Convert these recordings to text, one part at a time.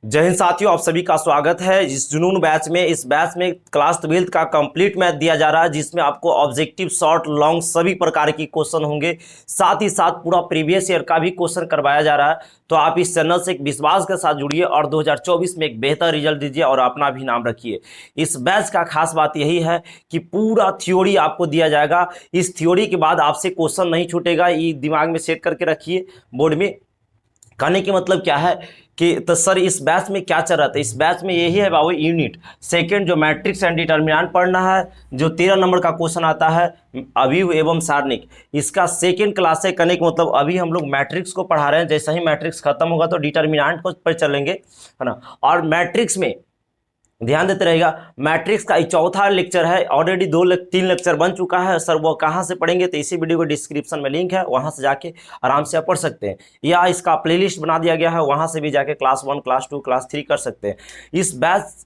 जय हिंद साथियों, आप सभी का स्वागत है इस जुनून बैच में। इस बैच में क्लास 12th का कंप्लीट मैथ दिया जा रहा है, जिसमें आपको ऑब्जेक्टिव, शॉर्ट, लॉन्ग सभी प्रकार की क्वेश्चन होंगे। साथ ही साथ पूरा प्रीवियस ईयर का भी क्वेश्चन करवाया जा रहा है। तो आप इस चैनल से एक विश्वास के साथ जुड़िए और 2024 में एक बेहतर रिजल्ट दीजिए और अपना भी नाम रखिए। इस बैच का खास बात यही है कि पूरा थ्योरी आपको दिया जाएगा। इस थ्योरी के बाद आपसे क्वेश्चन नहीं छूटेगा, ये दिमाग में सेट करके रखिए। बोर्ड में कहने की मतलब क्या है कि तो सर इस बैच में क्या चल रहा था। इस बैच में यही है बाबू, यूनिट सेकंड जो मैट्रिक्स एंड डिटर्मिनेंट पढ़ना है, जो 13 नंबर का क्वेश्चन आता है अवयव एवं सारणिक, इसका सेकंड क्लास है। कहने का मतलब अभी हम लोग मैट्रिक्स को पढ़ा रहे हैं, जैसे ही मैट्रिक्स खत्म होगा तो डिटर्मिनेंट को पर चलेंगे, है ना। और मैट्रिक्स में ध्यान देते रहेगा, मैट्रिक्स का चौथा लेक्चर है, ऑलरेडी 3 लेक्चर बन चुका है सर। वो कहाँ से पढ़ेंगे तो इसी वीडियो को डिस्क्रिप्शन में लिंक है, वहाँ से जाके आराम से आप पढ़ सकते हैं, या इसका प्लेलिस्ट बना दिया गया है, वहाँ से भी जाके क्लास 1, क्लास 2, क्लास 3 कर सकते हैं। इस बैच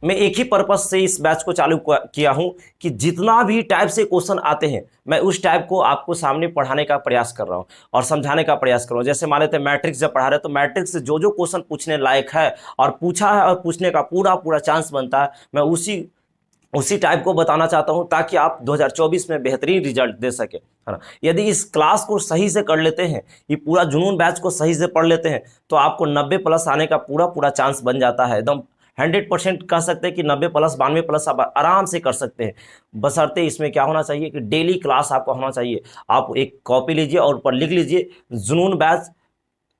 मैं एक ही पर्पज से इस बैच को चालू किया हूं कि जितना भी टाइप से क्वेश्चन आते हैं मैं उस टाइप को आपको सामने पढ़ाने का प्रयास कर रहा हूं और समझाने का प्रयास कर रहा हूं। जैसे मान लेते हैं मैट्रिक्स जब पढ़ा रहे तो मैट्रिक्स से जो जो क्वेश्चन पूछने लायक है और पूछा है और पूछने का पूरा पूरा चांस बनता है, मैं उसी टाइप को बताना चाहता हूं, ताकि आप 2024 में बेहतरीन रिजल्ट दे सके, है ना। यदि इस क्लास को सही से कर लेते हैं, ये पूरा जुनून बैच को सही से पढ़ लेते हैं, तो आपको 90 प्लस आने का पूरा पूरा चांस बन जाता है। एकदम 100% कह सकते हैं कि 90 प्लस 92 प्लस आप आराम से कर सकते हैं। बशर्ते इसमें क्या होना चाहिए कि डेली क्लास आपको होना चाहिए। आप एक कॉपी लीजिए और ऊपर लिख लीजिए जुनून batch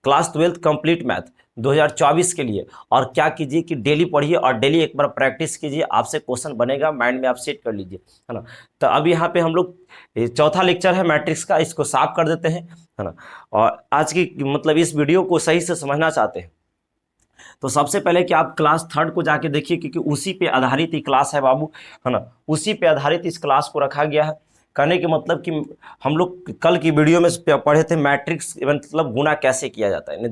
class 12th complete math 2024 के लिए, और क्या कीजिए कि डेली पढ़िए और डेली एक बार प्रैक्टिस कीजिए, आपसे क्वेश्चन बनेगा, माइंड में आप सेट कर लीजिए, है ना। तो अब यहाँ पे हम लोग चौथा लेक्चर है मैट्रिक्स का, इसको साफ कर देते हैं, है ना। और आज की मतलब इस वीडियो को सही से समझना चाहते हैं तो सबसे पहले कि आप क्लास 3rd को जाके देखिए, क्योंकि उसी पे आधारित ही क्लास है बाबू, है ना। उसी पे आधारित इस क्लास को रखा गया है। कहने के मतलब कि हम लोग कल की वीडियो में पढ़े थे मैट्रिक्स मतलब गुना कैसे किया जाता है,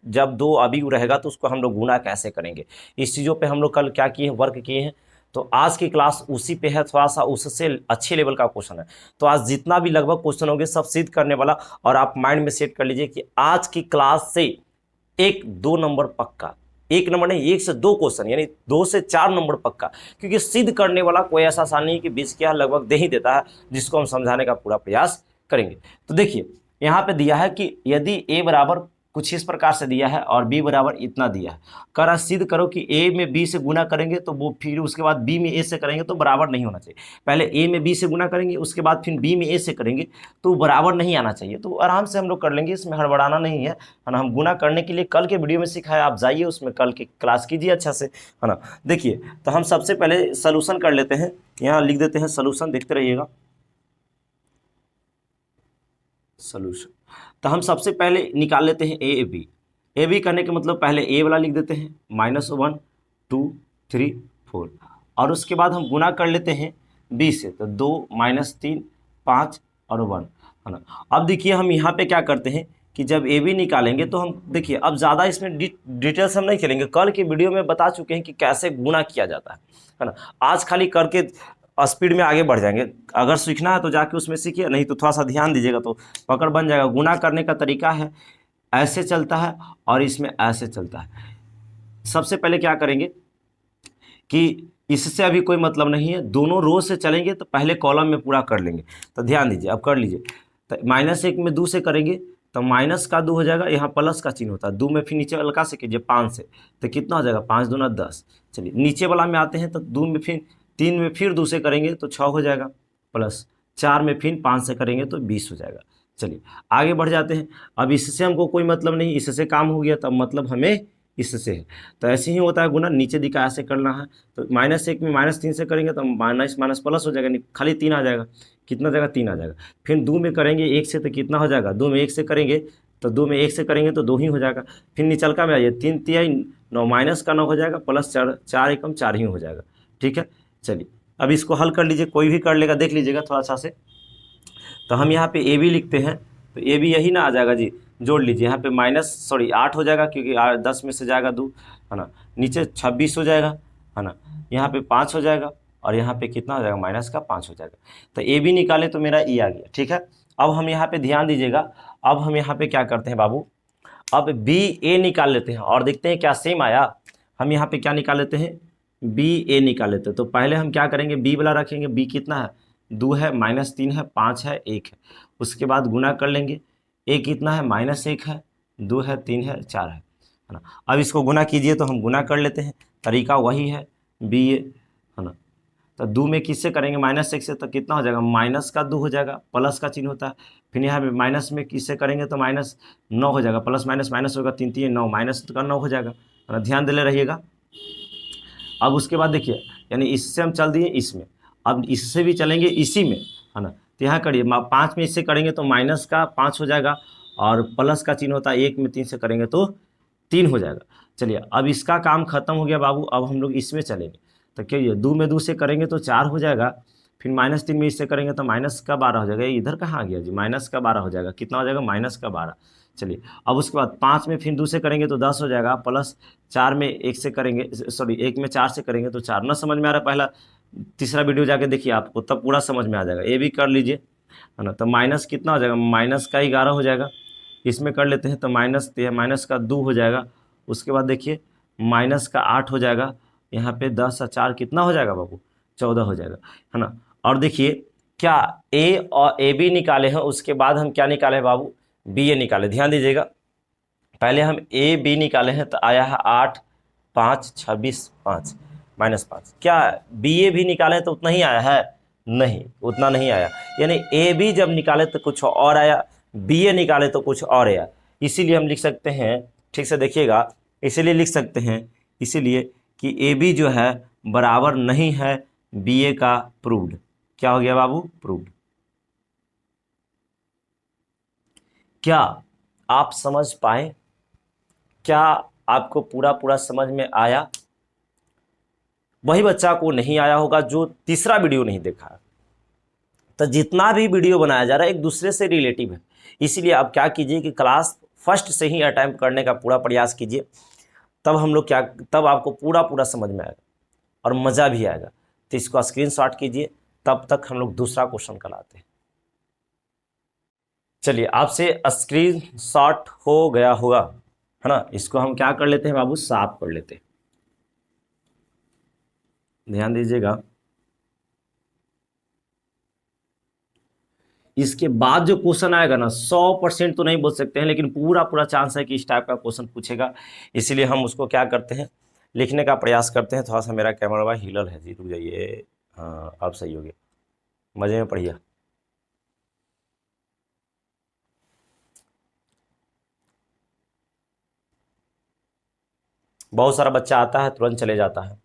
जब दो अवयव रहेगा तो उसको हम लोग गुना कैसे करेंगे, इस चीज़ों पे हम लोग कल क्या किए हैं, वर्क किए हैं। तो आज की क्लास उसी पे है, थोड़ा सा उससे अच्छे लेवल का क्वेश्चन है। तो आज जितना भी लगभग क्वेश्चन होंगे सब सिद्ध करने वाला, और आप माइंड में सेट कर लीजिए कि आज की क्लास से 1-2 नंबर पक्का, 1 नंबर नहीं, 1 से 2 क्वेश्चन, यानी 2 से 4 नंबर पक्का, क्योंकि सिद्ध करने वाला कोई ऐसा आसान नहीं कि 20 के लगभग दे ही देता है, जिसको हम समझाने का पूरा प्रयास करेंगे। तो देखिए यहाँ पे दिया है कि यदि a बराबर कुछ इस प्रकार से दिया है और b बराबर इतना दिया है, करा सिद्ध करो कि a में b से गुना करेंगे तो वो फिर उसके बाद b में a से करेंगे तो बराबर नहीं होना चाहिए। पहले a में b से गुना करेंगे, उसके बाद फिर b में a से करेंगे तो बराबर नहीं आना चाहिए। तो आराम से हम लोग कर लेंगे, इसमें हड़बड़ाना नहीं है ना। हम गुना करने के लिए कल के वीडियो में सिखाया, आप जाइए उसमें कल की क्लास कीजिए अच्छा से, है ना। देखिए तो हम सबसे पहले सोल्यूशन कर लेते हैं, यहाँ लिख देते हैं सोल्यूशन, देखते रहिएगा सोल्यूशन। तो हम सबसे पहले निकाल लेते हैं ए बी करने के मतलब पहले ए वाला लिख देते हैं -1 2 3 4, और उसके बाद हम गुना कर लेते हैं बी से, तो 2 -3 5 और 1, है ना। अब देखिए हम यहाँ पे क्या करते हैं कि जब ए बी निकालेंगे तो हम देखिए, अब ज़्यादा इसमें डिटेल्स हम नहीं खेलेंगे, कल की वीडियो में बता चुके हैं कि कैसे गुना किया जाता है ना। आज खाली करके स्पीड में आगे बढ़ जाएंगे। अगर सीखना है तो जाके उसमें सीखिए, नहीं तो थोड़ा सा ध्यान दीजिएगा तो पकड़ बन जाएगा। गुना करने का तरीका है ऐसे चलता है और इसमें ऐसे चलता है। सबसे पहले क्या करेंगे कि इससे अभी कोई मतलब नहीं है, दोनों रो से चलेंगे तो पहले कॉलम में पूरा कर लेंगे। तो ध्यान दीजिए, अब कर लीजिए। तो -1 में 2 से करेंगे तो माइनस का 2 हो जाएगा, यहाँ प्लस का चिन्ह होता है, 2 में फिर नीचे हल्का से कीजिए 5 से, तो कितना हो जाएगा 5 दूना 10। चलिए नीचे वाला में आते हैं, तो 2 में फिर 3 में फिर 2 से करेंगे तो 6 हो जाएगा, प्लस 4 में फिर 5 से करेंगे तो 20 हो जाएगा। चलिए आगे बढ़ जाते हैं। अब इससे हमको कोई मतलब नहीं, इससे काम हो गया तब मतलब हमें इससे है। तो ऐसे ही होता है गुना, नीचे दिखा ऐसे करना है। तो -1 में -3 से करेंगे तो माइनस माइनस प्लस हो जाएगा, खाली 3 आ जाएगा, कितना जाएगा 3 आ जाएगा। फिर 2 में करेंगे 1 से तो कितना हो जाएगा, 2 में 1 से करेंगे तो 2 में 1 से करेंगे तो 2 ही हो जाएगा। फिर निचलका में आइए, 3 3 9, माइनस का 9 हो जाएगा, प्लस 4 4 एकम 4 ही हो जाएगा। ठीक है, चलिए अब इसको हल कर लीजिए, कोई भी कर लेगा, देख लीजिएगा थोड़ा सा से। तो हम यहाँ पे ए बी लिखते हैं, तो ए बी यही ना आ जाएगा जी, जोड़ लीजिए। यहाँ पे 8 हो जाएगा, क्योंकि 10 में से जाएगा 2, है ना। नीचे 26 हो जाएगा, है ना। यहाँ पे 5 हो जाएगा, और यहाँ पे कितना हो जाएगा -5 हो जाएगा। तो ए बी निकाले तो मेरा ई आ गया। ठीक है, अब हम यहाँ पे ध्यान दीजिएगा, अब हम यहाँ पे क्या करते हैं बाबू, अब बी ए निकाल लेते हैं और देखते हैं क्या सेम आया। हम यहाँ पे क्या निकाल लेते हैं, बी ए निकाल लेते हैं। तो पहले हम क्या करेंगे, बी वाला रखेंगे, बी कितना है, 2 है, -3 है, 5 है, 1 है। उसके बाद गुना कर लेंगे, ए कितना है, -1 है, 2 है, 3 है, 4 है ना। अब इसको गुना कीजिए, तो हम गुना कर लेते हैं, तरीका वही है, बी ए है ना। तो 2 में किससे करेंगे, -1 से, तो कितना हो जाएगा, -2 हो जाएगा, प्लस का चिन्ह होता है। फिर यहाँ पे माइनस में किससे करेंगे तो -9 हो जाएगा, प्लस माइनस माइनस होगा, 3 3 9, -9 हो जाएगा, है ना। ध्यान दे ले रहिएगा। अब उसके बाद देखिए, यानी इससे हम चल दिए इसमें, अब इससे भी चलेंगे इसी में, है ना। तो यहाँ करिए, 5 में इससे करेंगे तो -5 हो जाएगा, और प्लस का चिन्ह होता है, 1 में 3 से करेंगे तो 3 हो जाएगा। चलिए, अब इसका काम खत्म हो गया बाबू। अब हम लोग इसमें चलेंगे, तो क्या ये 2 में 2 से करेंगे तो 4 हो जाएगा, फिर -3 में इससे करेंगे तो -12 हो जाएगा। इधर कहाँ आ गया जी, -12 हो जाएगा, कितना हो जाएगा, -12। चलिए, अब उसके बाद 5 में फिर 2 से करेंगे तो 10 हो जाएगा, प्लस 4 में 1 से करेंगे, सॉरी 1 में 4 से करेंगे तो 4। ना समझ में आ रहा है, पहला तीसरा वीडियो जाके देखिए, आपको तब पूरा समझ में आ जाएगा। ये भी कर लीजिए, है ना। तो माइनस कितना हो जाएगा, -11 हो जाएगा। इसमें कर लेते हैं तो -2 हो जाएगा। उसके बाद देखिए -8 हो जाएगा। यहाँ पे 10 और 4 कितना हो जाएगा बाबू, 14 हो जाएगा, है ना। और देखिए, क्या ए और ए बी निकाले हैं, उसके बाद हम क्या निकाले हैं बाबू, बी ए निकाले। ध्यान दीजिएगा, पहले हम ए बी निकाले हैं तो आया है 8 5 26 5 -5। क्या बी ए भी निकाले तो उतना ही आया है, नहीं उतना नहीं आया। यानी ए बी जब निकाले तो कुछ और आया, बी ए निकाले तो कुछ और आया। इसीलिए हम लिख सकते हैं, ठीक से देखिएगा, इसीलिए लिख सकते हैं, इसीलिए कि ए बी जो है बराबर नहीं है बी ए का प्रूव्ड। क्या हो गया बाबू, प्रूव्ड। क्या आप समझ पाए, क्या आपको पूरा पूरा समझ में आया। वही बच्चा को नहीं आया होगा जो तीसरा वीडियो नहीं देखा। तो जितना भी वीडियो बनाया जा रहा है एक दूसरे से रिलेटिव है, इसीलिए आप क्या कीजिए कि क्लास फर्स्ट से ही अटेम्प्ट करने का पूरा प्रयास कीजिए, तब हम लोग तब आपको पूरा पूरा समझ में आएगा और मज़ा भी आएगा। तो इसको स्क्रीनशॉट कीजिए, तब तक हम लोग दूसरा क्वेश्चन कराते हैं। चलिए, आपसे स्क्रीनशॉट हो गया होगा, है ना। इसको हम क्या कर लेते हैं बाबू, साफ कर लेते हैं। ध्यान दीजिएगा, इसके बाद जो क्वेश्चन आएगा ना, 100% तो नहीं बोल सकते हैं, लेकिन पूरा पूरा चांस है कि इस टाइप का क्वेश्चन पूछेगा। इसीलिए हम उसको क्या करते हैं, लिखने का प्रयास करते हैं। थोड़ा सा मेरा कैमरा भाई हिलल है जी, रुक जाइए। हाँ, अब सही हो गया, मज़े में पढ़िए। बहुत सारा बच्चा आता है तुरंत चले जाता है,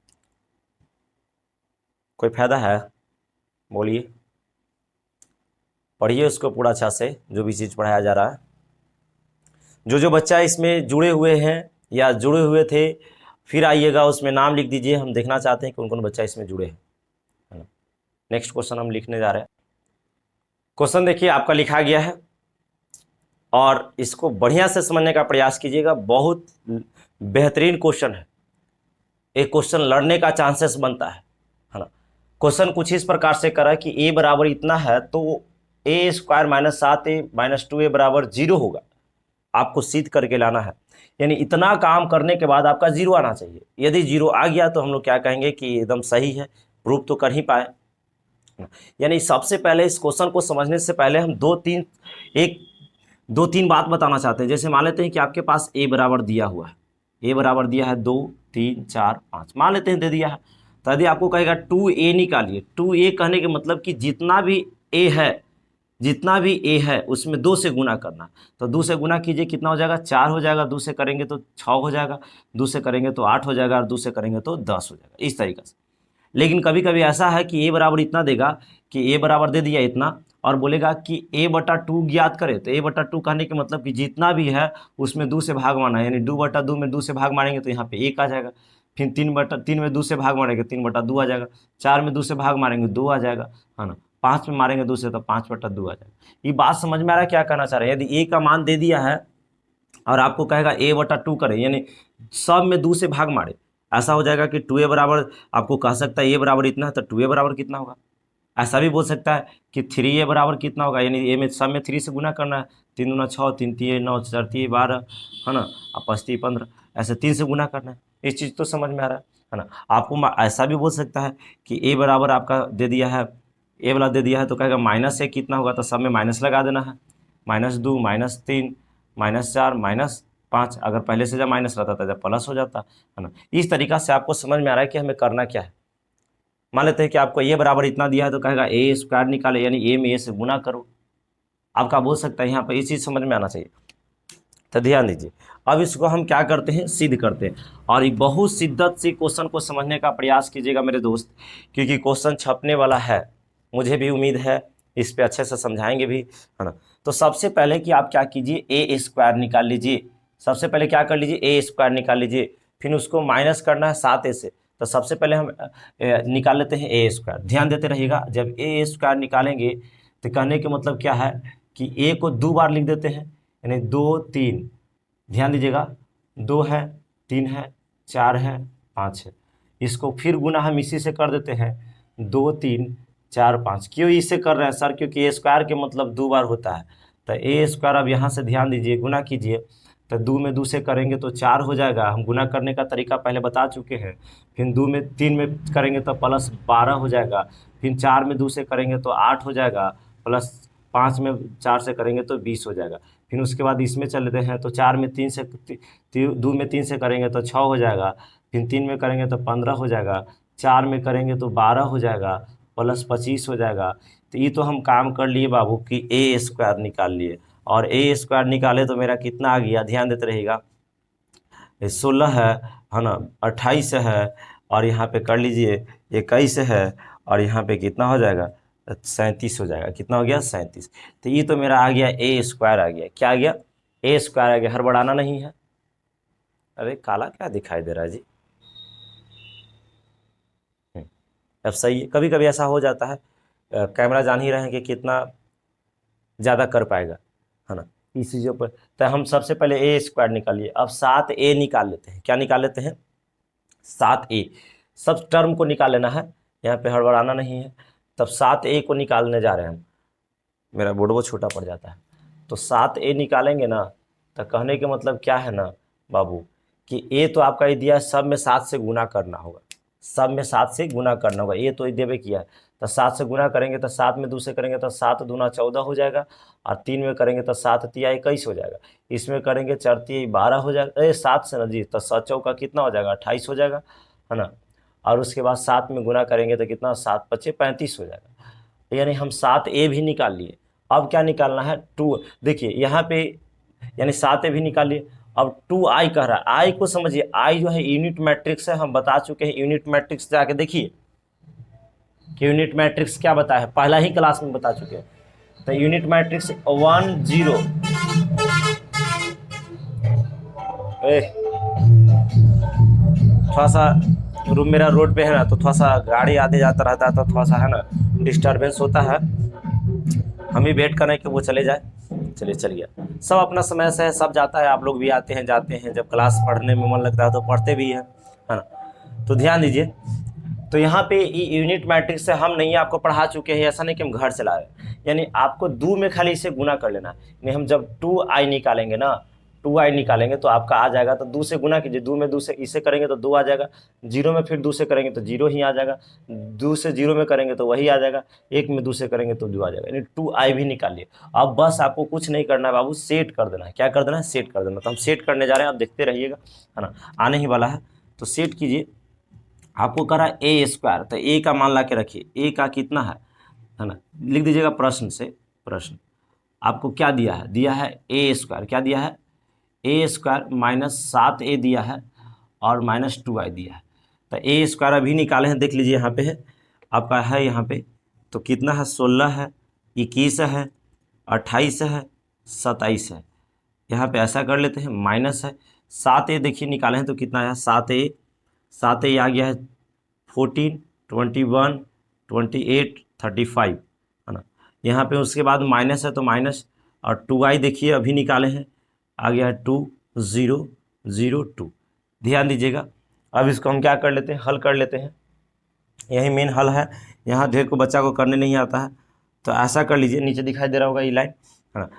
कोई फायदा है, बोलिए। पढ़िए उसको पूरा अच्छा से, जो भी चीज़ पढ़ाया जा रहा है। जो बच्चा इसमें जुड़े हुए हैं या जुड़े हुए थे, फिर आइएगा उसमें नाम लिख दीजिए। हम देखना चाहते हैं कौन कौन बच्चा इसमें जुड़े हैं, है ना। नेक्स्ट क्वेश्चन हम लिखने जा रहे हैं। क्वेश्चन देखिए आपका लिखा गया है, और इसको बढ़िया से समझने का प्रयास कीजिएगा। बहुत बेहतरीन क्वेश्चन है, एक क्वेश्चन लड़ने का चांसेस बनता है ना। क्वेश्चन कुछ इस प्रकार से करा कि ए बराबर इतना है तो ए स्क्वायर -7a - 2a बराबर 0 होगा। आपको सिद्ध करके लाना है, यानी इतना काम करने के बाद आपका 0 आना चाहिए। यदि 0 आ गया तो हम लोग क्या कहेंगे कि एकदम सही है, प्रूफ तो कर ही पाए। यानी सबसे पहले इस क्वेश्चन को समझने से पहले हम दो तीन बात बताना चाहते हैं। जैसे मान लेते हैं कि आपके पास ए बराबर दिया हुआ है, ए बराबर दिया है 2 3 4 5, मान लेते हैं दे दिया है। तो यदि आपको कहेगा 2a निकालिए, 2a कहने के मतलब कि जितना भी a है उसमें 2 से गुना करना। तो 2 से गुना कीजिए, कितना हो जाएगा, 4 हो जाएगा। 2 से करेंगे तो 6 हो जाएगा, 2 से करेंगे तो 8 हो जाएगा, और 2 से करेंगे तो 10 हो जाएगा, इस तरीके से। लेकिन कभी कभी ऐसा है कि a बराबर इतना देगा कि a बराबर दे दिया इतना, और बोलेगा कि a/2 ज्ञात करे। तो a/2 कहने के मतलब कि जितना भी है उसमें 2 से भाग मारना है, यानी 2/2 में 2 से भाग मारेंगे तो यहाँ पे 1 आ जाएगा। फिर 3 में 2 से भाग मारेंगे 3/2 आ जाएगा। 4 में 2 से भाग मारेंगे 2 आ जाएगा, है ना। 5 में मारेंगे 2 से तो 5/2 आ जाएगा। ये बात समझ में आ रहा है क्या कहना चाह रहे हैं। यदि a का मान दे दिया है और आपको कहेगा a/2 करे, यानी सब में 2 से भाग मारे, ऐसा हो जाएगा कि 2a बराबर, आपको कह सकता है a बराबर इतना है तो 2a बराबर कितना होगा। ऐसा भी बोल सकता है कि 3a बराबर कितना होगा, यानी a में सब में 3 से गुना करना है 3 दूना 6, 3 तिये 9, 4 तिये 12, है ना, और 5 तिये 15, ऐसे 3 से गुना करना है। इस चीज़ तो समझ में आ रहा है ना। आपको ऐसा भी बोल सकता है कि ए बराबर आपका दे दिया है, ए वाला दे दिया है, तो कहेगा माइनस ए कितना होगा, तो सब में माइनस लगा देना है, -2, -3, -4, -5। अगर पहले से जब माइनस रहता था जब प्लस हो जाता है ना। इस तरीका से आपको समझ में आ रहा है कि हमें करना क्या है। मान लेते हैं कि आपको ए बराबर इतना दिया है, तो कहेगा ए स्क्वायर निकाले, यानी ए में ए से गुना करो। आपका बोल सकता है यहाँ पर, ये चीज़ समझ में आना चाहिए। तो ध्यान दीजिए, अब इसको हम क्या करते हैं, सिद्ध करते हैं। और एक बहुत शिद्दत से क्वेश्चन को समझने का प्रयास कीजिएगा मेरे दोस्त, क्योंकि क्वेश्चन छपने वाला है, मुझे भी उम्मीद है इस पे अच्छे से समझाएंगे भी, है ना। तो सबसे पहले कि आप क्या कीजिए, ए स्क्वायर निकाल लीजिए। सबसे पहले क्या कर लीजिए, ए स्क्वायर निकाल लीजिए, फिर उसको माइनस करना है 7a से। तो सबसे पहले हम निकाल लेते हैं ए स्क्वायर। ध्यान देते रहिएगा, जब ए स्क्वायर निकालेंगे तो कहने के मतलब क्या है कि ए को 2 बार लिख देते हैं, यानी 2, 3। ध्यान दीजिएगा, 2 है, 3 है, 4 है, 5 है। इसको फिर गुना हम इसी से कर देते हैं, 2, 3, 4, 5। क्यों इससे कर रहे हैं सर, क्योंकि ए स्क्वायर के मतलब 2 बार होता है। तो ए स्क्वायर अब यहाँ से ध्यान दीजिए, गुना कीजिए, तो 2 में 2 से करेंगे तो 4 हो जाएगा। हम गुना करने का तरीका पहले बता चुके हैं। फिर 2 में 3 में करेंगे तो प्लस 12 हो जाएगा। फिर 4 में 2 से करेंगे तो 8 हो जाएगा, प्लस 5 में 4 से करेंगे तो 20 हो जाएगा। फिर उसके बाद इसमें चलते हैं, तो 4 में 3 से 2 में 3 से करेंगे तो 6 हो जाएगा। फिर 3 में करेंगे तो 15 हो जाएगा। 4 में करेंगे तो 12 हो जाएगा, प्लस 25 हो जाएगा। तो ये तो हम काम कर लिए बाबू कि ए स्क्वायर निकाल लिए। और ए स्क्वायर निकाले तो मेरा कितना आ गया, ध्यान देते रहिएगा, 16 है ना, 28 है, और यहाँ पे कर लीजिए 21 है, और यहाँ पे कितना हो जाएगा, 37 हो जाएगा। कितना हो गया, 37। तो ये तो मेरा आ गया ए स्क्वायर आ गया। क्या आ गया, ए स्क्वायर आ गया। हड़बड़ाना नहीं है। अरे काला क्या दिखाई दे रहा है जी। अब सही है, कभी कभी ऐसा हो जाता है, कैमरा जान ही रहे हैं कि कितना ज़्यादा कर पाएगा, है ना, इस चीज़ों पर। तो हम सबसे पहले ए स्क्वायर निकालिए। अब 7a निकाल लेते हैं। क्या निकाल लेते हैं, 7a। सब टर्म को निकाल लेना है, यहाँ पे हड़बड़ाना नहीं है। तब 7a को निकालने जा रहे हैं हम। मेरा बोर्ड वो छोटा पड़ जाता है। तो 7a निकालेंगे ना, तो कहने के मतलब क्या है ना बाबू, कि ए तो आपका ये दिया है, सब में 7 से गुना करना होगा। सब में 7 से गुना करना होगा, ये तो देवे किया है। तो 7 से गुना करेंगे तो 7 में 2 से करेंगे तो 7 दूना 14 हो जाएगा, और 3 में करेंगे तो 7 तिया 21 हो जाएगा। इसमें करेंगे 4 तिया 12 हो जाएगा, अरे 7 से ना जी, तो 7 चौका कितना हो जाएगा, 28 हो जाएगा, है ना। और उसके बाद 7 में गुना करेंगे तो कितना, 7 पचे 35 हो जाएगा। यानी हम 7a भी निकाल लिए। अब क्या निकालना है, 2। देखिए यहाँ पे यानी 7a भी निकाल लिए। अब 2i कह रहा है, आई को समझिए, आई जो है यूनिट मैट्रिक्स है। हम बता चुके हैं यूनिट मैट्रिक्स, जाके देखिए कि यूनिट मैट्रिक्स क्या बताया है, पहला ही क्लास में बता चुके हैं। तो यूनिट मैट्रिक्स 1 0। थोड़ा सा रूम मेरा रोड पे है ना, तो थोड़ा सा गाड़ी आते जाता रहता है, तो थोड़ा सा है ना डिस्टर्बेंस होता है। हम ही वेट करें कि वो चले जाए। चलिए चलिए, सब अपना समय से है, सब जाता है, आप लोग भी आते हैं जाते हैं। जब क्लास पढ़ने में मन लगता है तो पढ़ते भी हैं, है ना। तो ध्यान दीजिए, तो यहाँ पे यूनिट मैट्रिक्स से हम नहीं आपको पढ़ा चुके हैं, ऐसा नहीं कि हम घर से लाए। यानी आपको 2 में खाली इसे गुना कर लेना है। यानी हम जब 2i निकालेंगे ना, 2i निकालेंगे तो आपका आ जाएगा, तो 2 से गुना कीजिए। 2 में 2 से इसे करेंगे तो 2 आ जाएगा। 0 में फिर 2 से करेंगे तो 0 ही आ जाएगा। 2 से 0 में करेंगे तो वही आ जाएगा। 1 में 2 से करेंगे तो 2 आ जाएगा। यानी 2i भी निकालिए। अब बस आपको कुछ नहीं करना है बाबू, सेट कर देना है। क्या कर देना है, सेट कर देना। तो हम सेट करने जा रहे हैं, आप देखते रहिएगा, है ना, आने ही वाला है। तो सेट कीजिए। आपको करा ए स्क्वायर, तो ए का मान ला के रखिए, ए का कितना है ना, लिख दीजिएगा प्रश्न से। प्रश्न आपको क्या दिया है, दिया है ए स्क्वायर। क्या दिया है, ए स्क्वायर -7a दिया है, और -2i दिया है। तो ए स्क्वायर अभी निकाले हैं, देख लीजिए यहाँ पे है आपका, है यहाँ पे। तो कितना है, 16 है, 21 है, 28 है, 27 है। यहाँ पे ऐसा कर लेते हैं, माइनस है 7a। देखिए निकाले हैं तो कितना आया, 7a आ गया है 14, 21, 28, 35, है ना। यहाँ पे उसके बाद माइनस है तो माइनस, और 2i देखिए अभी निकाले हैं, आ गया है 2 0 0 2। ध्यान दीजिएगा। अब इसको हम क्या कर लेते हैं, हल कर लेते हैं। यही मेन हल है। यहाँ ढेर को बच्चा को करने नहीं आता है, तो ऐसा कर लीजिए, नीचे दिखाई दे रहा होगा ये लाइन, है ना।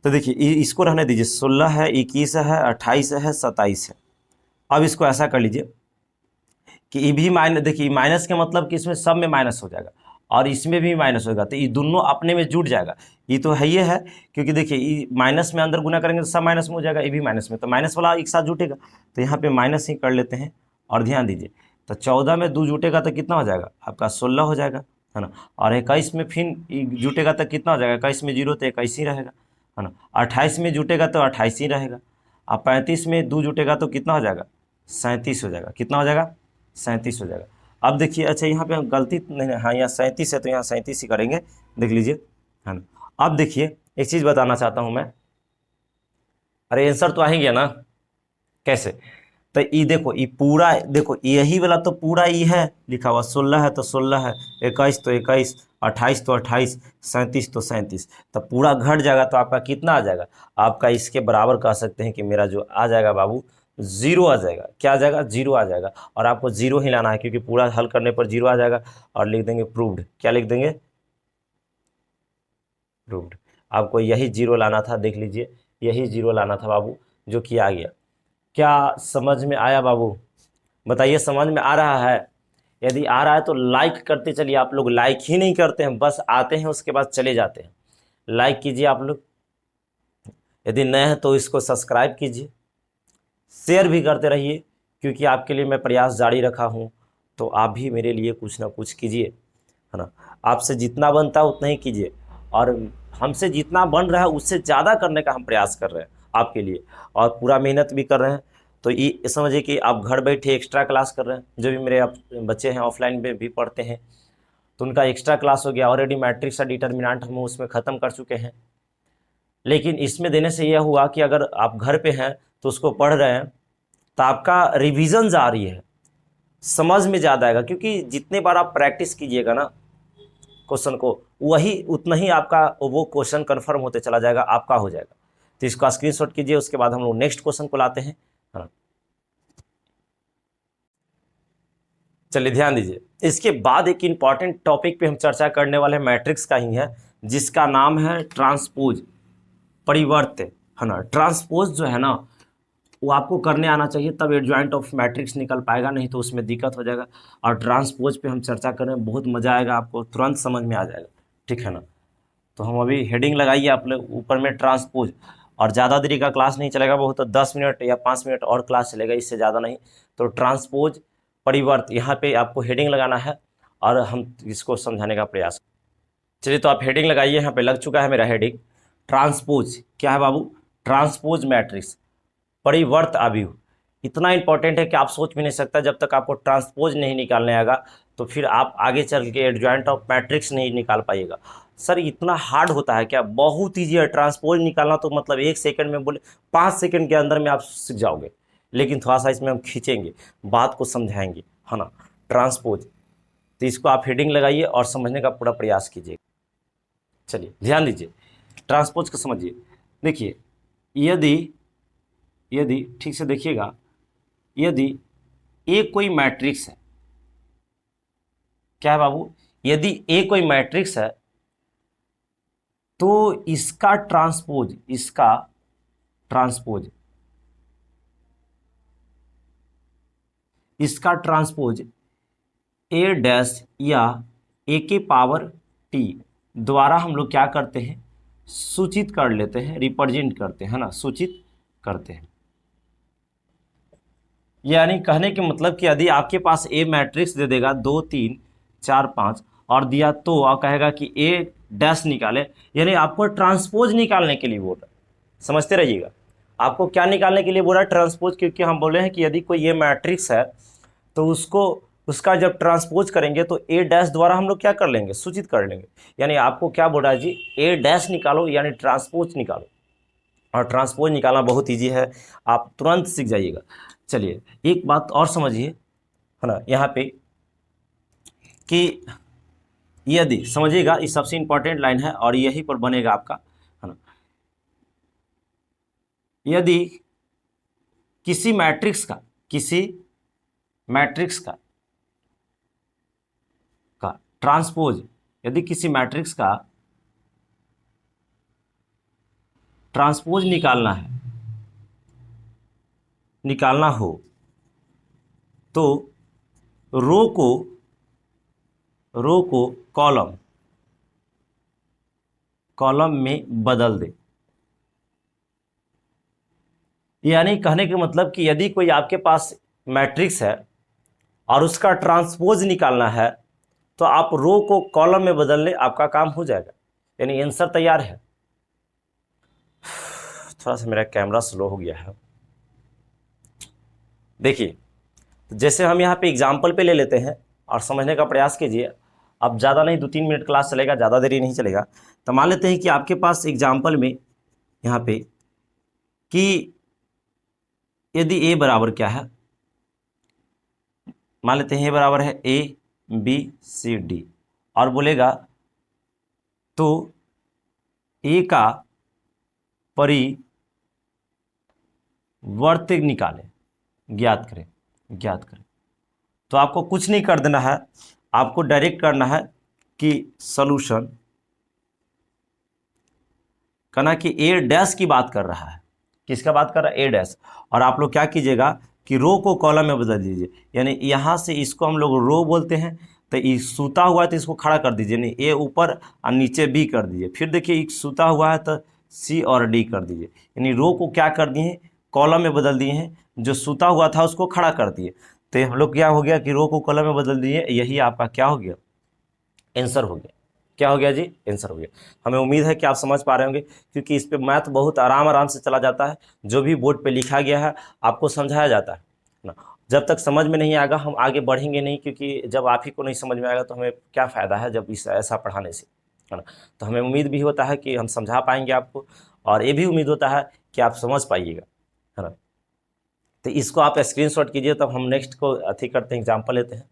तो देखिए इसको रहने दीजिए, 16 है, 21 है, 28 है, 27 है। अब इसको ऐसा कर लीजिए कि ये भी माइनस, देखिए माइनस के मतलब कि इसमें सब में माइनस हो जाएगा और इसमें भी माइनस होगा, तो ये दोनों अपने में जुट जाएगा। ये तो है, ये है, क्योंकि देखिए ये माइनस में अंदर गुना करेंगे तो सब माइनस में हो जाएगा, ये भी माइनस में, तो माइनस वाला एक साथ जुटेगा, तो यहाँ पे माइनस ही कर लेते हैं। और ध्यान दीजिए, तो 14 में 2 जुटेगा तो कितना हो जाएगा आपका, 16 हो जाएगा, है ना। और 21 में फिर जुटेगा तो कितना हो जाएगा, 21 में 0 तो 21 ही रहेगा, है ना। 28 में जुटेगा तो 28 ही रहेगा। अब 35 में 2 जुटेगा तो कितना हो जाएगा, 37 हो जाएगा। कितना हो जाएगा, 37 हो जाएगा। अब देखिए, अच्छा यहाँ पे गलती नहीं, हाँ यहाँ 37 है तो यहाँ 37 ही करेंगे, देख लीजिए, है ना। अब देखिए एक चीज़ बताना चाहता हूँ मैं, अरे आंसर तो आ ही गया ना, कैसे, तो ये देखो, ये पूरा देखो, यही वाला तो पूरा ये है लिखा हुआ, 16 है तो 16 है, 21 तो 21, 28 तो 28, 37 तो 37, तो पूरा घट जाएगा तो आपका कितना आ जाएगा, आपका इसके बराबर कह सकते हैं कि मेरा जो आ जाएगा बाबू, 0 आ जाएगा। क्या आ जाएगा, 0 आ जाएगा। और आपको 0 ही लाना है, क्योंकि पूरा हल करने पर 0 आ जाएगा। और लिख देंगे प्रूव्ड, क्या लिख देंगे, प्रूव्ड। आपको यही 0 लाना था, देख लीजिए यही 0 लाना था बाबू, जो कि आ गया। क्या समझ में आया बाबू, बताइए समझ में आ रहा है। यदि आ रहा है तो लाइक करते चलिए, आप लोग लाइक ही नहीं करते हैं, बस आते हैं उसके बाद चले जाते हैं। लाइक कीजिए आप लोग, यदि नए हैं तो इसको सब्सक्राइब कीजिए, शेयर भी करते रहिए, क्योंकि आपके लिए मैं प्रयास जारी रखा हूँ, तो आप भी मेरे लिए कुछ ना कुछ कीजिए, है ना। आपसे जितना बनता है उतना ही कीजिए, और हमसे जितना बन रहा है उससे ज़्यादा करने का हम प्रयास कर रहे हैं आपके लिए, और पूरा मेहनत भी कर रहे हैं। तो ये समझिए कि आप घर बैठे एक्स्ट्रा क्लास कर रहे हैं, जो भी मेरे बच्चे हैं ऑफलाइन में भी पढ़ते हैं, तो उनका एक्स्ट्रा क्लास हो गया। ऑलरेडी मैट्रिक्स का डिटर्मिनेंट हम उसमें ख़त्म कर चुके हैं, लेकिन इसमें देने से यह हुआ कि अगर आप घर पे हैं तो उसको पढ़ रहे हैं, तो आपका रिवीजन जारी है, समझ में ज़्यादा आएगा, क्योंकि जितने बार आप प्रैक्टिस कीजिएगा ना क्वेश्चन को, वही उतना ही आपका वो क्वेश्चन कंफर्म होते चला जाएगा, आपका हो जाएगा। तो इसका स्क्रीनशॉट कीजिए, उसके बाद हम लोग नेक्स्ट क्वेश्चन को लाते हैं, हाँ। चलिए ध्यान दीजिए, इसके बाद एक इंपॉर्टेंट टॉपिक पे हम चर्चा करने वाले हैं, मैट्रिक्स का ही है, जिसका नाम है ट्रांसपोज, परिवर्त, है ना। ट्रांसपोज जो है ना, वो आपको करने आना चाहिए, तब एडजॉइंट ऑफ मैट्रिक्स निकल पाएगा, नहीं तो उसमें दिक्कत हो जाएगा। और ट्रांसपोज पे हम चर्चा करें, बहुत मज़ा आएगा, आपको तुरंत समझ में आ जाएगा, ठीक है ना। तो हम अभी हेडिंग लगाइए आप लोग ऊपर में, ट्रांसपोज। और ज़्यादा देरी का क्लास नहीं चलेगा, बहुत तो 10 मिनट या 5 मिनट और क्लास चलेगा, इससे ज़्यादा नहीं। तो ट्रांसपोज परिवर्त, यहाँ पे आपको हेडिंग लगाना है और हम इसको समझाने का प्रयास। चलिए तो आप हेडिंग लगाइए, यहाँ पे लग चुका है मेरा हेडिंग। ट्रांसपोज क्या है बाबू, ट्रांसपोज मैट्रिक्स, परिवर्त अवयव। इतना इंपॉर्टेंट है कि आप सोच भी नहीं सकता, जब तक आपको ट्रांसपोज नहीं निकालने आएगा तो फिर आप आगे चल के एडजॉइंट ऑफ मैट्रिक्स नहीं निकाल पाइएगा। सर इतना हार्ड होता है क्या, बहुत ईजी है। ट्रांसपोज निकालना तो मतलब 1 सेकंड में, बोले 5 सेकंड के अंदर में आप सीख जाओगे, लेकिन थोड़ा सा इसमें हम खींचेंगे, बात को समझाएंगे, है ना। ट्रांसपोज, तो इसको आप हेडिंग लगाइए और समझने का पूरा प्रयास कीजिए। चलिए ध्यान दीजिए, ट्रांसपोज को समझिए। देखिए यदि यदि ठीक से देखिएगा, यदि ए कोई मैट्रिक्स है, क्या है बाबू, यदि ए कोई मैट्रिक्स है तो इसका ट्रांसपोज, इसका ट्रांसपोज, इसका ट्रांसपोज ए डैश या ए के पावर टी द्वारा हम लोग क्या करते हैं, सूचित कर लेते हैं, रिप्रेजेंट करते हैं ना, सूचित करते हैं। यानी कहने के मतलब कि यदि आपके पास ए मैट्रिक्स दे देगा 2 3 4 5 और दिया, तो आप कहेगा कि ए डैश निकाले, यानी आपको ट्रांसपोज निकालने के लिए बोल रहा है, समझते रहिएगा। आपको क्या निकालने के लिए बोल रहा है, ट्रांसपोज, क्योंकि हम बोले हैं कि यदि कोई ये मैट्रिक्स है तो उसको, उसका जब ट्रांसपोज करेंगे तो ए डैश द्वारा हम लोग क्या कर लेंगे, सूचित कर लेंगे। यानी आपको क्या बोल रहा है जी, ए डैश निकालो, यानी ट्रांसपोज निकालो। और ट्रांसपोज निकालना बहुत ईजी है, आप तुरंत सीख जाइएगा। चलिए एक बात और समझिए, है ना, यहाँ पे कि यदि समझिएगा, ये सबसे इंपॉर्टेंट लाइन है और यही पर बनेगा आपका, है ना। यदि किसी मैट्रिक्स का, किसी मैट्रिक्स का ट्रांसपोज, यदि किसी मैट्रिक्स का ट्रांसपोज निकालना हो तो रो को कॉलम में बदल दे। यानी कहने के मतलब कि यदि कोई आपके पास मैट्रिक्स है और उसका ट्रांसपोज निकालना है तो आप रो को कॉलम में बदल ले, आपका काम हो जाएगा, यानी आंसर तैयार है। थोड़ा सा मेरा कैमरा स्लो हो गया है। देखिए, जैसे हम यहाँ पे एग्जाम्पल पे ले लेते हैं और समझने का प्रयास कीजिए। अब ज़्यादा नहीं, 2-3 मिनट क्लास चलेगा, ज़्यादा देरी नहीं चलेगा। तो मान लेते हैं कि आपके पास एग्जाम्पल में यहाँ पे कि यदि ए बराबर क्या है, मान लेते हैं ए बराबर है ABCD और बोलेगा तो ए का परिवर्त निकालें, ज्ञात करें। तो आपको कुछ नहीं कर देना है, आपको डायरेक्ट करना है कि सॉल्यूशन, कहना कि ए डैश की बात कर रहा है। किसका बात कर रहा है? ए डैश। और आप लोग क्या कीजिएगा कि रो को कॉलम में बदल दीजिए, यानी यहाँ से इसको हम लोग रो बोलते हैं, तो ये सूता हुआ है तो इसको खड़ा कर दीजिए, यानी ए ऊपर और नीचे बी कर दीजिए। फिर देखिए एक सूता हुआ है तो सी और डी कर दीजिए, यानी रो को क्या कर दिए हैं, कॉलम में बदल दिए हैं, जो सूता हुआ था उसको खड़ा कर दिए। तो हम लोग क्या हो गया कि रो को कॉलम में बदल दिए, यही आपका क्या हो गया, आंसर हो गया। क्या हो गया जी? आंसर हो गया। हमें उम्मीद है कि आप समझ पा रहे होंगे, क्योंकि इस पे मैथ बहुत आराम से चला जाता है। जो भी बोर्ड पे लिखा गया है आपको समझाया जाता है ना। जब तक समझ में नहीं आएगा हम आगे बढ़ेंगे नहीं, क्योंकि जब आप ही को नहीं समझ में आएगा तो हमें क्या फ़ायदा है जब इस ऐसा पढ़ाने से, है ना। तो हमें उम्मीद भी होता है कि हम समझा पाएंगे आपको, और ये भी उम्मीद होता है कि आप समझ पाइएगा, है ना। तो इसको आप स्क्रीनशॉट कीजिए, तब हम नेक्स्ट को अथी करते हैं, एग्जाम्पल लेते हैं।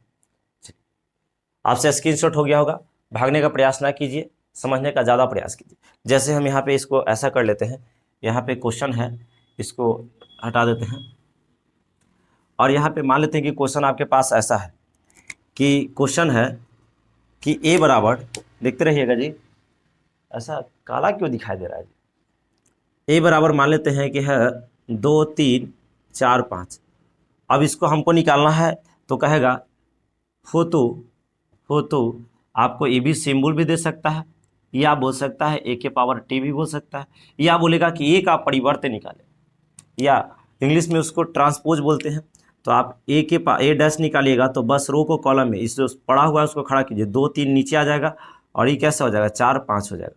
आपसे स्क्रीनशॉट हो गया होगा, भागने का प्रयास ना कीजिए, समझने का ज़्यादा प्रयास कीजिए। जैसे हम यहाँ पे इसको ऐसा कर लेते हैं, यहाँ पे क्वेश्चन है, इसको हटा देते हैं और यहाँ पे मान लेते हैं कि क्वेश्चन आपके पास ऐसा है कि क्वेश्चन है कि ए बराबर, देखते रहिएगा जी, ऐसा काला क्यों दिखाई दे रहा है जी। ए बराबर मान लेते हैं कि है 2 3 4 5। अब इसको हमको निकालना है तो कहेगा हो तो आपको ए बी सिंबल भी दे सकता है, या बोल सकता है ए के पावर टी भी बोल सकता है, या बोलेगा कि ए का परिवर्त निकाले, या इंग्लिश में उसको ट्रांसपोज बोलते हैं। तो आप ए डैश निकालिएगा तो बस रो को कॉलम में इस जो पड़ा हुआ है उसको खड़ा कीजिए, 2 3 नीचे आ जाएगा और ये कैसा हो जाएगा, 4 5 हो जाएगा।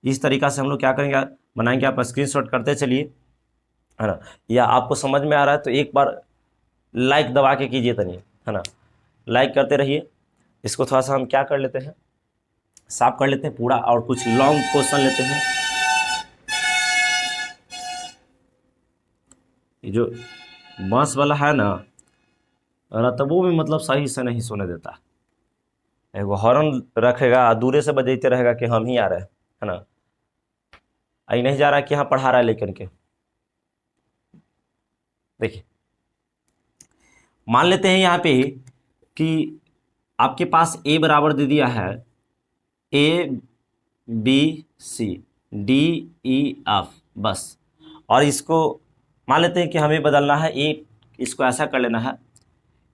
इस तरीक़ा से हम लोग क्या करेंगे, बनाएंगे। आप स्क्रीनशॉट करते चलिए, है ना। या आपको समझ में आ रहा है तो एक बार लाइक दबा के कीजिए तनी, है ना, लाइक करते रहिए। इसको थोड़ा सा हम क्या कर लेते हैं, साफ कर लेते हैं पूरा, और कुछ लॉन्ग क्वेश्चन लेते हैं। ये जो बांस वाला है ना, रतबों में मतलब सही से नहीं सुने देता, एगो हॉर्न रखेगा, दूरे से बजाते रहेगा कि हम ही आ रहे हैं, है ना। आई नहीं जा रहा कि यहाँ पढ़ा रहा है लेकिन के। देखिए मान लेते हैं यहाँ पे कि आपके पास ए बराबर दे दिया है ABCDEF बस, और इसको मान लेते हैं कि हमें बदलना है ए, इसको ऐसा कर लेना है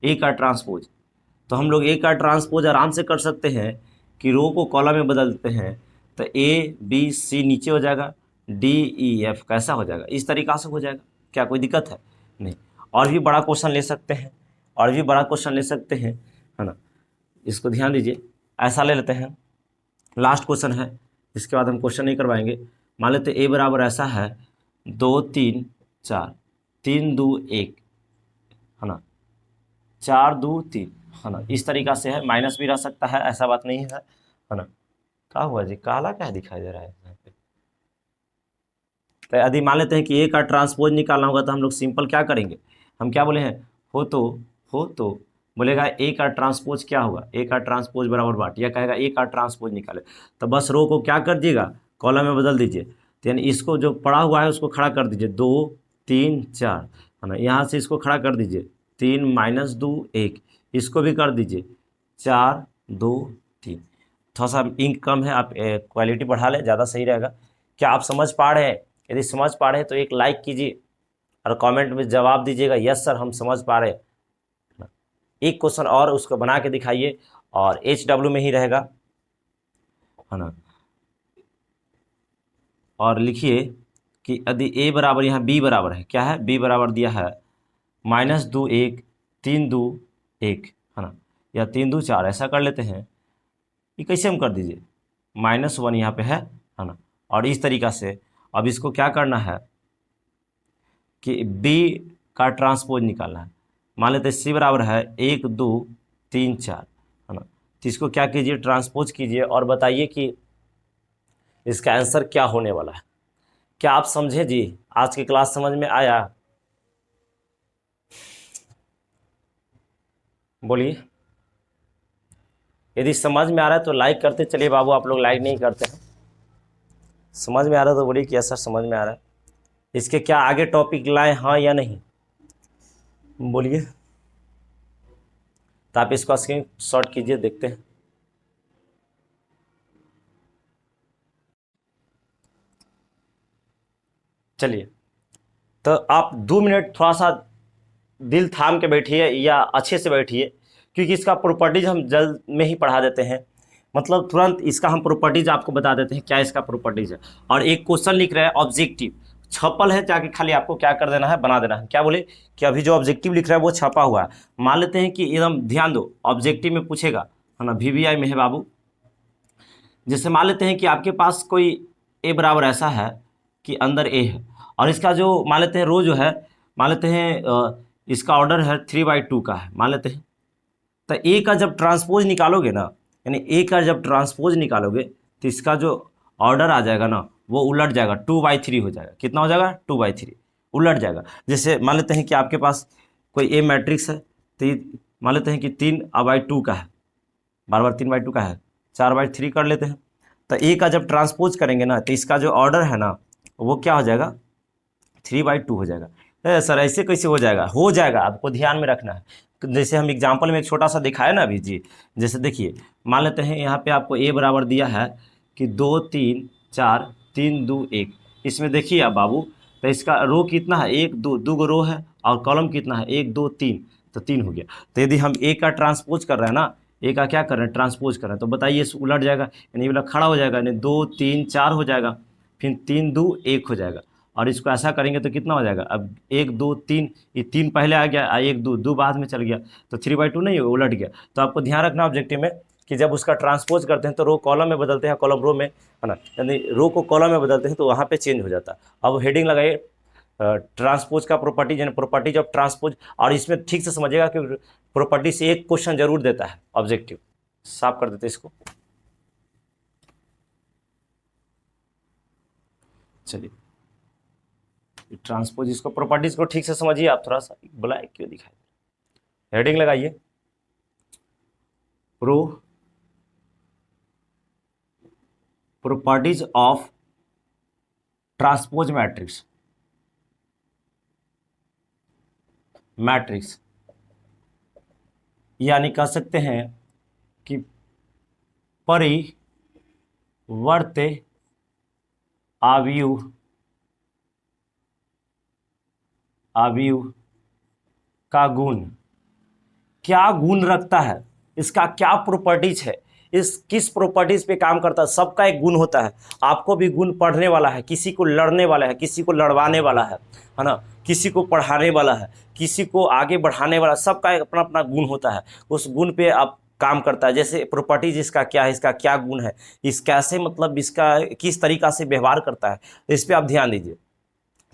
ए का ट्रांसपोज। तो हम लोग ए का ट्रांसपोज आराम से कर सकते हैं कि रो को कॉलम में बदलते हैं, तो ABC नीचे हो जाएगा, DEF कैसा हो जाएगा, इस तरीक़ा से हो जाएगा। क्या कोई दिक्कत है? नहीं। और भी बड़ा क्वेश्चन ले सकते हैं, है ना। इसको ध्यान दीजिए, ऐसा ले लेते हैं, लास्ट क्वेश्चन है, इसके बाद हम क्वेश्चन नहीं करवाएंगे। मान लेते ए बराबर ऐसा है 2 3 4, 3 2 1, है ना, 4 2 3, है ना। इस तरीक़ा से है, माइनस भी रह सकता है, ऐसा बात नहीं है ना। क्या हुआ जी, काला क्या दिखाई दे रहा है यहाँ पे? तो यदि मान लेते हैं कि ए का ट्रांसपोज निकालना होगा तो हम लोग सिंपल क्या करेंगे, हम क्या बोले हैं, हो तो बोलेगा ए का ट्रांसपोज क्या होगा, ए का ट्रांसपोज बराबर बाट, या कहेगा ए का ट्रांसपोज निकाले, तो बस रो को क्या कर दिएगा, कॉलम में बदल दीजिए। तो यानी इसको जो पड़ा हुआ है उसको खड़ा कर दीजिए, 2 3 4, है ना। यहाँ से इसको खड़ा कर दीजिए, 3 - 2 1, इसको भी कर दीजिए 4 2 3। थोड़ा सा इंक कम है, आप क्वालिटी बढ़ा लें, ज़्यादा सही रहेगा। क्या आप समझ पा रहे हैं यदि समझ पा रहे हैं तो एक लाइक कीजिए और कमेंट में जवाब दीजिएगा यस सर हम समझ पा रहे हैं। एक क्वेश्चन और उसको बना के दिखाइए और HW में ही रहेगा, है ना। और लिखिए कि यदि A बराबर यहाँ B बराबर है, क्या है, B बराबर दिया है -2 1 3 2 1, है ना, या 3 2 4, ऐसा कर लेते हैं। ये कैसे हम कर दीजिए, -1 यहाँ पे है ना। और इस तरीक़ा से अब इसको क्या करना है कि B का ट्रांसपोज निकालना है। मान लेते हैं C बराबर है 1 2 3 4, है ना। तो इसको क्या कीजिए, ट्रांसपोज कीजिए और बताइए कि इसका आंसर क्या होने वाला है। क्या आप समझे जी? आज की क्लास समझ में आया? बोलिए। यदि समझ में आ रहा है तो लाइक करते चलिए बाबू, आप लोग लाइक नहीं करते हैं। समझ में आ रहा है तो बोलिए कि ऐसा समझ में आ रहा है। इसके क्या आगे टॉपिक लाएं, हाँ या नहीं, बोलिए। तो आप इसको स्क्रीन शॉट कीजिए, देखते हैं। चलिए, तो आप 2 मिनट थोड़ा सा दिल थाम के बैठिए या अच्छे से बैठिए, क्योंकि इसका प्रॉपर्टीज हम जल्द में ही पढ़ा देते हैं। मतलब तुरंत इसका हम प्रॉपर्टीज आपको बता देते हैं क्या इसका प्रॉपर्टीज है। और एक क्वेश्चन लिख रहा है ऑब्जेक्टिव, छपल है, जाके खाली आपको क्या कर देना है, बना देना है। क्या बोले कि अभी जो ऑब्जेक्टिव लिख रहा है वो छपा हुआ है। मान लेते हैं कि एकदम ध्यान दो, ऑब्जेक्टिव में पूछेगा, है ना, VVI में है बाबू। जैसे मान लेते हैं कि आपके पास कोई A बराबर ऐसा है कि अंदर A है, और इसका जो मान लेते हैं रो जो है, मान लेते हैं इसका ऑर्डर है 3/2 का है, मान लेते हैं। तो A का जब ट्रांसपोज निकालोगे ना, यानी A का जब ट्रांसपोज निकालोगे तो इसका जो ऑर्डर आ जाएगा ना वो उलट जाएगा, 2/3 हो जाएगा। कितना हो जाएगा, 2/3 उलट जाएगा। जैसे मान लेते हैं कि आपके पास कोई A मैट्रिक्स है, तो ये मान लेते हैं कि 3/2 का है, बार बार 3/2 का है, 4/3 कर लेते हैं। तो A का जब ट्रांसपोज करेंगे ना तो इसका जो ऑर्डर है ना वो क्या हो जाएगा, 3/2 हो जाएगा। सर ऐसे कैसे हो जाएगा? हो जाएगा, आपको ध्यान में रखना है। जैसे हम एग्जाम्पल में एक छोटा सा दिखाया ना अभी जी, जैसे देखिए, मान लेते हैं यहाँ पे आपको A बराबर दिया है कि 2 3 4 3 2 1। इसमें देखिए आप बाबू, तो इसका रो कितना है, 1 2, 2 रो है, और कॉलम कितना है, 1 2 3, तो 3 हो गया। तो यदि हम A का ट्रांसपोज कर रहे हैं ना, A का क्या कर रहे हैं, ट्रांसपोज कर रहे हैं, तो बताइए इस उलट जाएगा, यानी ये वाला खड़ा हो जाएगा, यानी 2 3 4 हो जाएगा, फिर 3 2 1 हो जाएगा। और इसको ऐसा करेंगे तो कितना हो जाएगा, अब 1 2 3, ये 3 पहले आ गया, 1 2 2 बाद में चल गया, तो 3/2 नहीं उलट गया। तो आपको ध्यान रखना ऑब्जेक्टिव में कि जब उसका ट्रांसपोज करते हैं तो रो कॉलम में बदलते हैं, कॉलम रो में, है ना, यानी रो को कॉलम में बदलते हैं तो वहाँ पे चेंज हो जाता है। अब हेडिंग लगाइए ट्रांसपोज का प्रॉपर्टीज, यानी प्रॉपर्टीज ऑफ ट्रांसपोज। और इसमें ठीक से समझिएगा कि प्रॉपर्टी से एक क्वेश्चन जरूर देता है ऑब्जेक्टिव। साफ कर देते इसको, चलिए ट्रांसपोज, इसको प्रॉपर्टीज को ठीक से समझिए आप। थोड़ा सा ब्लैक क्यों दिखाई, हेडिंग लगाइए pro properties of transpose matrix, matrix यानी कह सकते हैं कि परिवर्त्य अवयव का गुण क्या गुण रखता है, इसका क्या प्रॉपर्टीज है, इस किस प्रॉपर्टीज पे काम करता है। सबका एक गुण होता है, आपको भी गुण पढ़ने वाला है, किसी को लड़ने वाला है, किसी को लड़वाने वाला है ना, किसी को पढ़ाने वाला है, किसी को आगे बढ़ाने वाला, सबका एक अपना अपना गुण होता है। उस गुण पे आप काम करता है। जैसे प्रॉपर्टीज इसका क्या है, इसका क्या गुण है, इस कैसे मतलब इसका किस तरीका से व्यवहार करता है, इस पर आप ध्यान दीजिए।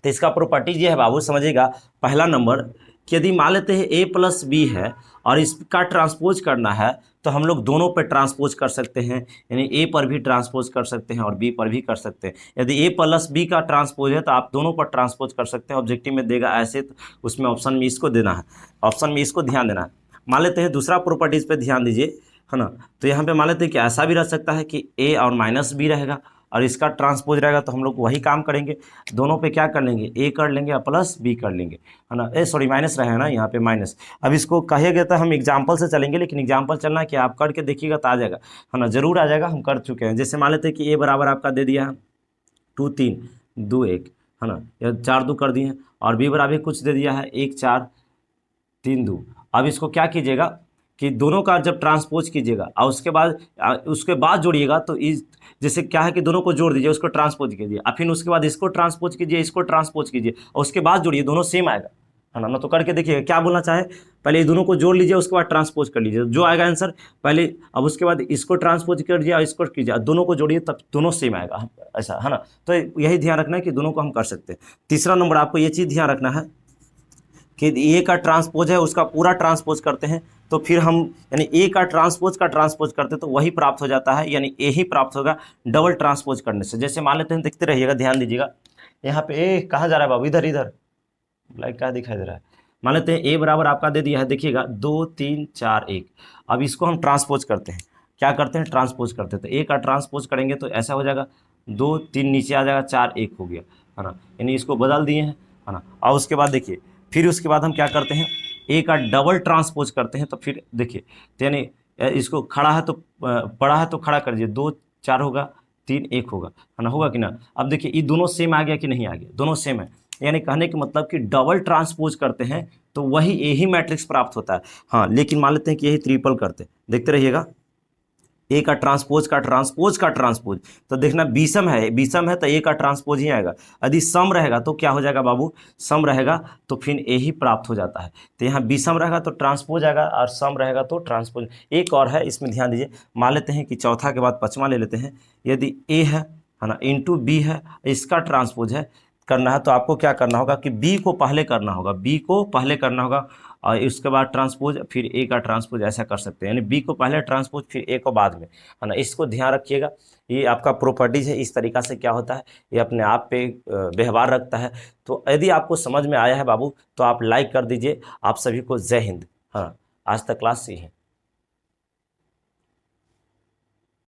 तो इसका प्रॉपर्टीज ये है बाबू, समझिएगा। पहला नंबर कि यदि मान लेते हैं A + B है और इसका ट्रांसपोज करना है तो हम लोग दोनों पर ट्रांसपोज कर सकते हैं, यानी A पर भी ट्रांसपोज कर सकते हैं और B पर भी कर सकते हैं। यदि A + B का ट्रांसपोज है तो आप दोनों पर ट्रांसपोज कर सकते हैं। ऑब्जेक्टिव में देगा ऐसे, तो उसमें ऑप्शन में इसको देना है, ऑप्शन में इसको ध्यान देना है। मान लेते हैं दूसरा प्रॉपर्टीज पर ध्यान दीजिए, है ना। तो यहाँ पर मान लेते हैं कि ऐसा भी रह सकता है कि A और -B रहेगा और इसका ट्रांसपोज रहेगा, तो हम लोग वही काम करेंगे, दोनों पे क्या कर लेंगे, A कर लेंगे और +B कर लेंगे, है ना। सॉरी माइनस रहे हैं ना यहाँ पे माइनस। अब इसको कहिएगा तो हम एग्जाम्पल से चलेंगे, लेकिन एग्जाम्पल चलना कि आप करके देखिएगा तो आ जाएगा, है ना, जरूर आ जाएगा, हम कर चुके हैं। जैसे मान लेते हैं कि A बराबर आपका दे दिया है 2 3 2 1, है ना, या 4 2 कर दिए हैं, और बी बराबर कुछ दे दिया है 1 4 3 2। अब इसको क्या कीजिएगा कि दोनों का जब ट्रांसपोज कीजिएगा और उसके बाद जोड़िएगा, तो इस जैसे क्या है कि दोनों को जोड़ दीजिए, उसको ट्रांसपोज कीजिए, और फिर उसके बाद इसको ट्रांसपोज कीजिए, इसको ट्रांसपोज कीजिए, और उसके बाद जोड़िए, दोनों सेम आएगा, है ना। तो करके देखिए क्या बोलना चाहे, पहले ये दोनों को जोड़ लीजिए, उसके बाद ट्रांसपोज कर लीजिए, जो आएगा आंसर पहले, अब उसके बाद इसको ट्रांसपोज कर दिया और इसको कीजिए, दोनों को जोड़िए, तब दोनों सेम आएगा, ऐसा है ना। तो यही ध्यान रखना है कि दोनों को हम कर सकते हैं। तीसरा नंबर आपको ये चीज़ ध्यान रखना है कि ए का ट्रांसपोज है उसका पूरा ट्रांसपोज करते हैं, तो फिर हम यानी ए का ट्रांसपोज करते हैं, तो वही प्राप्त हो जाता है, यानी ए ही प्राप्त होगा डबल ट्रांसपोज करने से। जैसे मान लेते हैं, देखते रहिएगा, ध्यान दीजिएगा, यहाँ पे ए कहाँ जा रहा है बाबू, इधर इधर ब्लैक क्या दिखाई दे रहा है। मान लेते हैं ए बराबर आपका दे दिया है, देखिएगा 2 3 4 1। अब इसको हम ट्रांसपोज करते हैं, क्या करते हैं, ट्रांसपोज करते हैं, तो ए का ट्रांसपोज करेंगे तो ऐसा हो जाएगा 2 3 नीचे आ जाएगा 4 1 हो गया, है ना, यानी इसको बदल दिए हैं, है ना। और उसके बाद देखिए, फिर उसके बाद हम क्या करते हैं, ए का डबल ट्रांसपोज करते हैं, तो फिर देखिए, तो यानी इसको खड़ा है तो पड़ा है तो खड़ा कर दीजिए, 2 4 होगा, 3 1 होगा, है ना, होगा कि ना। अब देखिए ये दोनों सेम आ गया कि नहीं आ गया, दोनों सेम है, यानी कहने का मतलब कि डबल ट्रांसपोज करते हैं तो वही यही मैट्रिक्स प्राप्त होता है। हाँ, लेकिन मान लेते हैं कि यही ट्रिपल करते हैं, देखते रहिएगा, ए का ट्रांसपोज का ट्रांसपोज, तो देखना बीसम है तो ए का ट्रांसपोज ही आएगा। यदि सम रहेगा तो क्या हो जाएगा बाबू, सम रहेगा तो फिर ए ही प्राप्त हो जाता है। तो यहाँ बीसम रहेगा तो ट्रांसपोज आएगा, और सम रहेगा तो ट्रांसपोज। एक और है, इसमें ध्यान दीजिए, मान लेते हैं कि चौथा के बाद पाँचवा ले लेते हैं, यदि ए है ना, इंटू बी है, इसका ट्रांसपोज है करना है, तो आपको क्या करना होगा कि बी को पहले करना होगा, और इसके बाद ट्रांसपोज, फिर ए का ट्रांसपोज, ऐसा कर सकते हैं, यानी बी को पहले ट्रांसपोज फिर ए को बाद में, है ना। इसको ध्यान रखिएगा, ये आपका प्रॉपर्टीज है, इस तरीक़ा से क्या होता है, ये अपने आप पे व्यवहार रखता है। तो यदि आपको समझ में आया है बाबू, तो आप लाइक कर दीजिए। आप सभी को जय हिंद। हाँ, आज तक क्लास से ही है।